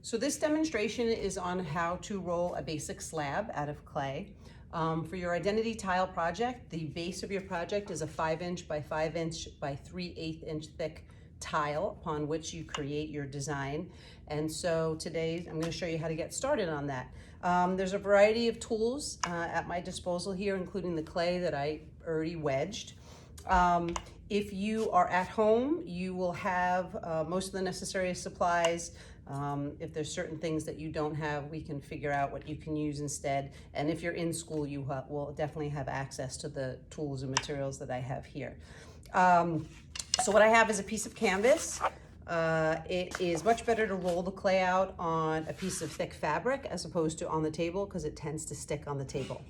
So this demonstration is on how to roll a basic slab out of clay. For your identity tile project, the base of your project is a 5" by 5" by 3/8" thick tile upon which you create your design. And so today I'm going to show you how to get started on that. There's a variety of tools at my disposal here, including the clay that I already wedged. If you are at home, you will have most of the necessary supplies. If there's certain things that you don't have, we can figure out what you can use instead. And if you're in school, you will definitely have access to the tools and materials that I have here. So what I have is a piece of canvas. It is much better to roll the clay out on a piece of thick fabric as opposed to on the table because it tends to stick on the table.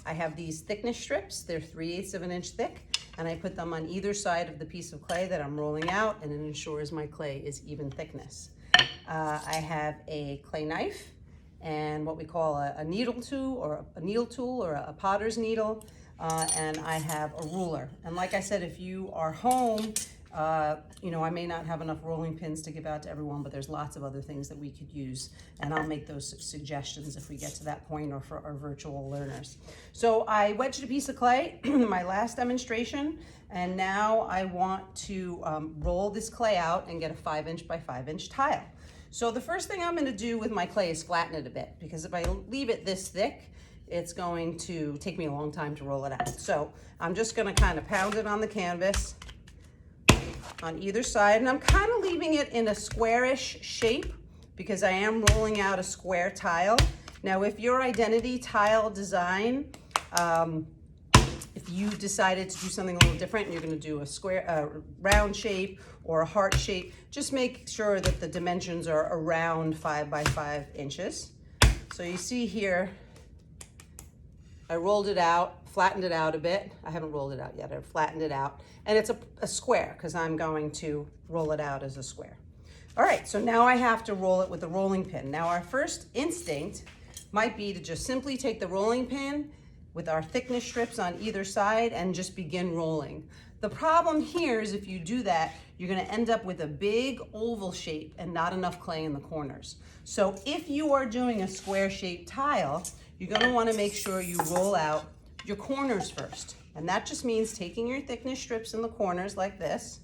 I have these thickness strips. They're 3/8 of an inch thick, and I put them on either side of the piece of clay that I'm rolling out, and it ensures my clay is even thickness. I have a clay knife and what we call a needle tool or a potter's needle, and I have a ruler. And like I said, if you are home, I may not have enough rolling pins to give out to everyone, but there's lots of other things that we could use, and I'll make those suggestions if we get to that point, or for our virtual learners. So I wedged a piece of clay in my last demonstration, and now I want to roll this clay out and get a 5" by 5" tile. So the first thing I'm going to do with my clay is flatten it a bit, because if I leave it this thick, it's going to take me a long time to roll it out. So I'm just going to kind of pound it on the canvas on either side, and I'm kind of leaving it in a squarish shape because I am rolling out a square tile. Now, if your identity tile design, if you decided to do something a little different and you're going to do a square, round shape or a heart shape, just make sure that the dimensions are around 5 by 5 inches. So you see here, I rolled it out, flattened it out a bit. I haven't rolled it out yet, I've flattened it out. And it's a square because I'm going to roll it out as a square. All right, so now I have to roll it with a rolling pin. Now our first instinct might be to just simply take the rolling pin with our thickness strips on either side and just begin rolling. The problem here is if you do that, you're gonna end up with a big oval shape and not enough clay in the corners. So if you are doing a square shaped tile, you're gonna wanna make sure you roll out your corners first. And that just means taking your thickness strips in the corners like this,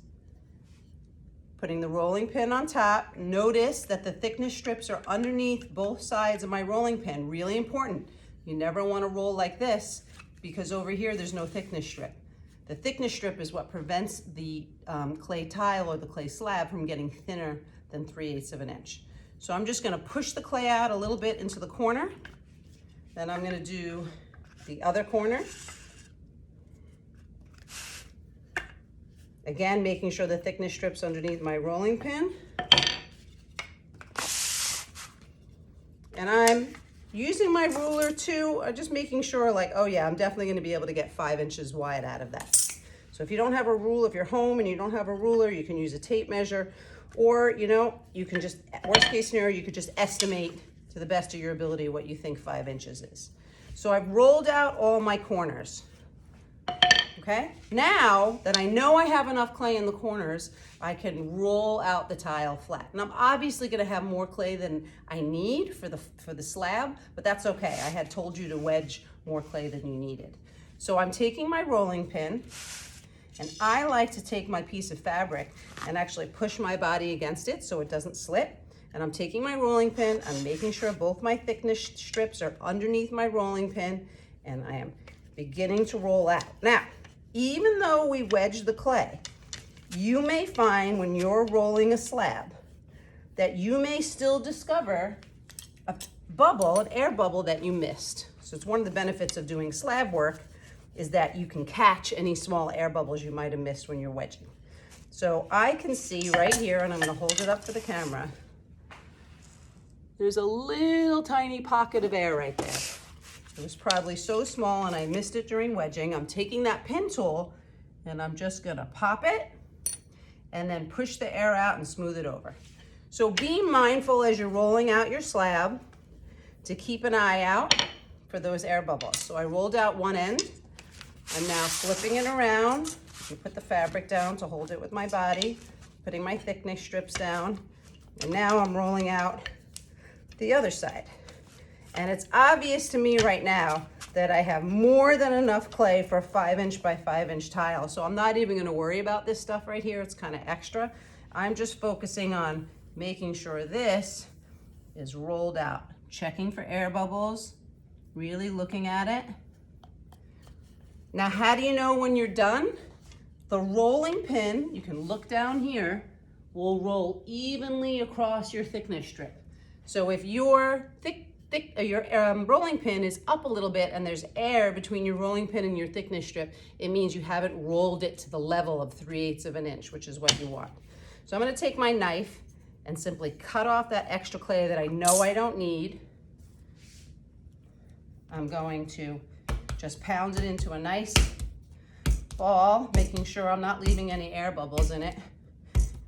putting the rolling pin on top. Notice that the thickness strips are underneath both sides of my rolling pin. Really important. You never want to roll like this because over here there's no thickness strip. The thickness strip is what prevents the clay tile or the clay slab from getting thinner than 3/8 of an inch. So I'm just going to push the clay out a little bit into the corner. Then I'm going to do the other corner. Again, making sure the thickness strip's underneath my rolling pin. And I'm using my ruler too, just making sure like, oh yeah, I'm definitely going to be able to get 5 inches wide out of that. So if you don't have a rule, if you're home and you don't have a ruler, you can use a tape measure, or you can just, worst case scenario, you could just estimate to the best of your ability what you think 5 inches is. So I've rolled out all my corners. Okay, now that I know I have enough clay in the corners, I can roll out the tile flat. And I'm obviously going to have more clay than I need for the slab, but that's okay. I had told you to wedge more clay than you needed. So I'm taking my rolling pin, and I like to take my piece of fabric and actually push my body against it so it doesn't slip. And I'm taking my rolling pin, I'm making sure both my thickness strips are underneath my rolling pin, and I am beginning to roll out. Now, even though we wedged the clay, you may find when you're rolling a slab that you may still discover a bubble, an air bubble that you missed. So it's one of the benefits of doing slab work is that you can catch any small air bubbles you might have missed when you're wedging. So I can see right here, and I'm going to hold it up for the camera, there's a little tiny pocket of air right there. It was probably so small and I missed it during wedging. I'm taking that pin tool and I'm just gonna pop it and then push the air out and smooth it over. So be mindful as you're rolling out your slab to keep an eye out for those air bubbles. So I rolled out one end. I'm now flipping it around. I put the fabric down to hold it with my body, putting my thickness strips down. And now I'm rolling out the other side. And it's obvious to me right now that I have more than enough clay for a 5" by 5" tile. So I'm not even gonna worry about this stuff right here. It's kind of extra. I'm just focusing on making sure this is rolled out. Checking for air bubbles, really looking at it. Now, how do you know when you're done? The rolling pin, you can look down here, will roll evenly across your thickness strip. So if your rolling pin is up a little bit and there's air between your rolling pin and your thickness strip, it means you haven't rolled it to the level of 3/8 of an inch, which is what you want. So I'm gonna take my knife and simply cut off that extra clay that I know I don't need. I'm going to just pound it into a nice ball, making sure I'm not leaving any air bubbles in it,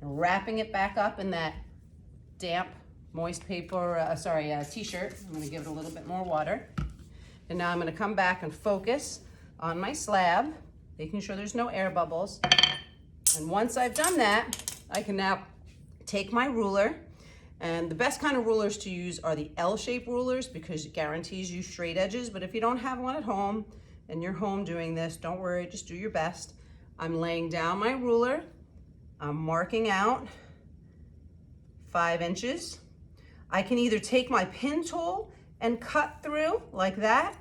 and wrapping it back up in that damp, moist paper, t-shirt. I'm gonna give it a little bit more water. And now I'm gonna come back and focus on my slab, making sure there's no air bubbles. And once I've done that, I can now take my ruler, and the best kind of rulers to use are the L-shaped rulers because it guarantees you straight edges. But if you don't have one at home and you're home doing this, don't worry, just do your best. I'm laying down my ruler. I'm marking out 5 inches. I can either take my pin tool and cut through like that,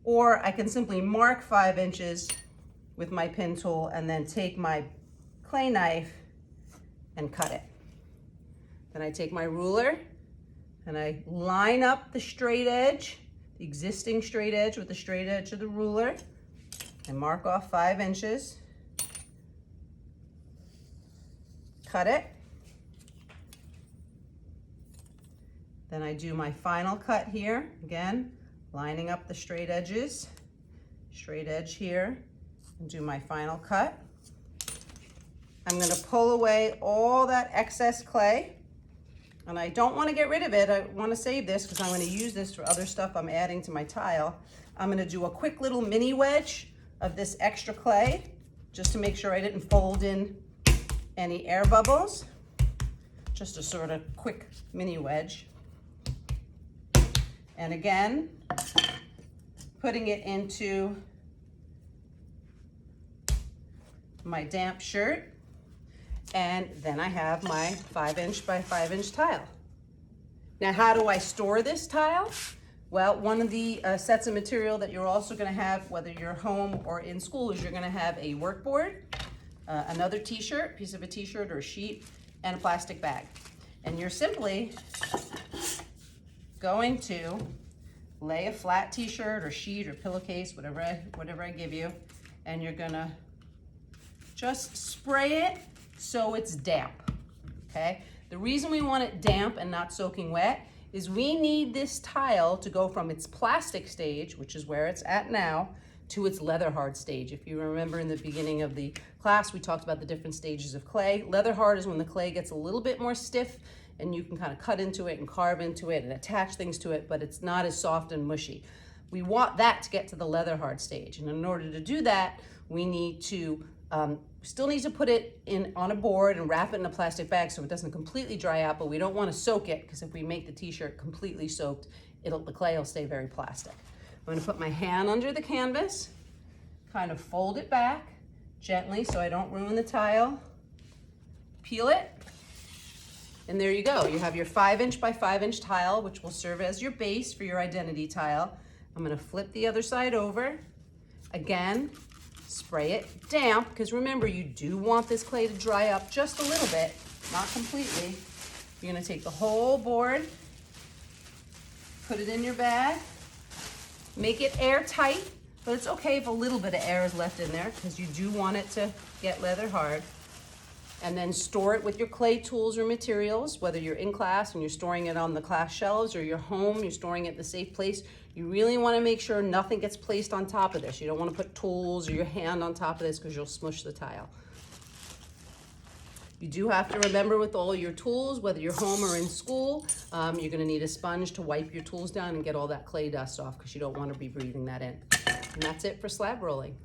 or I can simply mark 5 inches with my pin tool and then take my clay knife and cut it. Then I take my ruler and I line up the straight edge, the existing straight edge with the straight edge of the ruler, and mark off 5 inches. Cut it. Then I do my final cut here, again, lining up the straight edges, straight edge here, and do my final cut. I'm gonna pull away all that excess clay, and I don't wanna get rid of it. I wanna save this because I'm gonna use this for other stuff I'm adding to my tile. I'm gonna do a quick little mini wedge of this extra clay, just to make sure I didn't fold in any air bubbles. Just a sort of quick mini wedge. And again, putting it into my damp shirt. And then I have my 5" by 5" tile. Now, how do I store this tile? Well, one of the sets of material that you're also gonna have, whether you're home or in school, is you're gonna have a workboard, another t-shirt, piece of a t-shirt or a sheet, and a plastic bag. And you're simply going to lay a flat t-shirt or sheet or pillowcase, whatever I give you, and you're gonna just spray it so it's damp, okay? The reason we want it damp and not soaking wet is we need this tile to go from its plastic stage, which is where it's at now, to its leather hard stage. If you remember in the beginning of the class, we talked about the different stages of clay. Leather hard is when the clay gets a little bit more stiff and you can kind of cut into it and carve into it and attach things to it, but it's not as soft and mushy. We want that to get to the leather hard stage. And in order to do that, we need to still need to put it on a board and wrap it in a plastic bag so it doesn't completely dry out, but we don't want to soak it because if we make the t-shirt completely soaked, the clay will stay very plastic. I'm going to put my hand under the canvas, kind of fold it back gently so I don't ruin the tile, peel it, and there you go. You have your 5" by 5" tile, which will serve as your base for your identity tile. I'm going to flip the other side over. Again, spray it damp, because remember, you do want this clay to dry up just a little bit, not completely. You're gonna take the whole board, put it in your bag, make it airtight, but it's okay if a little bit of air is left in there, because you do want it to get leather hard. And then store it with your clay tools or materials, whether you're in class and you're storing it on the class shelves, or you're home, you're storing it in a safe place. You really want to make sure nothing gets placed on top of this. You don't want to put tools or your hand on top of this because you'll smush the tile. You do have to remember with all your tools, whether you're home or in school, you're going to need a sponge to wipe your tools down and get all that clay dust off because you don't want to be breathing that in. And that's it for slab rolling.